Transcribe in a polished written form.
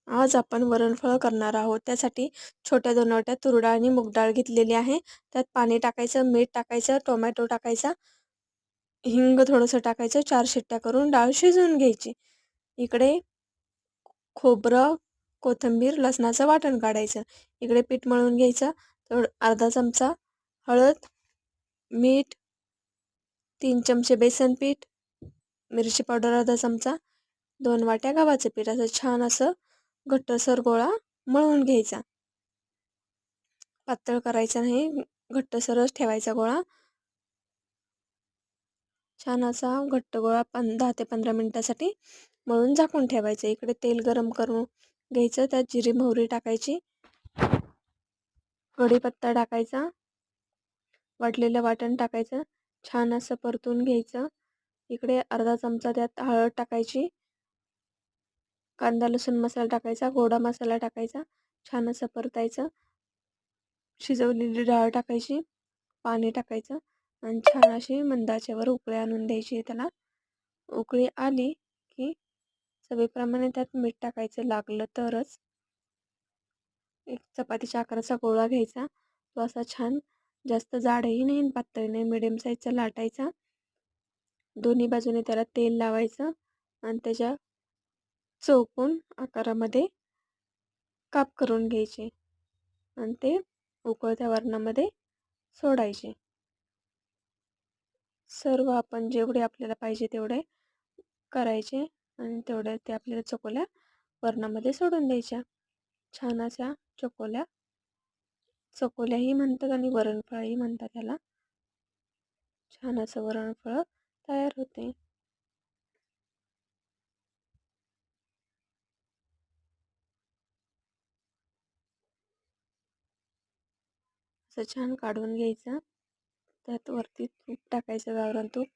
आज आपण वरणफळ करणार आहोत. त्यासाठी छोट्या 2 वाट्या तूर डाळ आणि मूग डाळ घेतलेली आहे. त्यात पाणी टाकायचं, मीठ टाकायचं, टोमॅटो टाकायचा, हिंग थोडंसं टाकायचं, 4 शिट्ट्या करून डाळ शिजवून घ्यायची. इकडे खोबरं, कोथिंबीर, लसणाचं वाटण काढायचं. इकडे पीठ मळून घ्यायचं. अर्धा चमचा हळद, मीठ, 3 चमचे बेसन पीठ, मिरची पावडर अर्धा चमचा, 2 वाट्या गव्हाचं पीठ. असं छान असं घट्टसर गोळा मळून घ्यायचा. पातळ करायचा नाही, घट्टसरच ठेवायचा गोळा. छान असा घट्ट गोळा 10 ते 15 मिनिटासाठी मळून झाकून ठेवायचं. इकडे तेल गरम करून घ्यायचं. त्यात जिरी मोहरी टाकायची, कढीपत्ता टाकायचा, वाटलेलं वाटण टाकायचं, छान असं परतून घ्यायचं. इकडे अर्धा चमचा त्यात हळद टाकायची, कांदा लसूण मसाला टाकायचा, गोडा मसाला टाकायचा, छान असं परतायचं. शिजवलेली डाळ टाकायची, पाणी टाकायचं आणि छान अशी मंद आचेवर उकळी आणून द्यायची. त्याला उकळी आली की चवीप्रमाणे त्यात मीठ टाकायचं, लागलं तरच. एक चपातीच्या आकाराचा गोळा घ्यायचा, तो असा छान जास्त जाडही नाही पातळही नाही, मिडियम साईजचा लाटायचा. दोन्ही बाजूने त्याला तेल लावायचं आणि त्याच्या चौकोन आकारामध्ये काप करून घ्यायचे आणि ते उकळत्या वरणामध्ये सोडायचे. सर्व आपण जेवढे आपल्याला पाहिजे तेवढे करायचे आणि तेवढे ते आपल्याला चकोल्या वरणामध्ये सोडून द्यायच्या. छान अशा चकोल्याही म्हणतात आणि वरणफळही म्हणतात त्याला. छान असं वरणफळ तयार होते. असं छान काढून घ्यायचं. त्यात वरती तूप टाकायचं, गावरान तूप.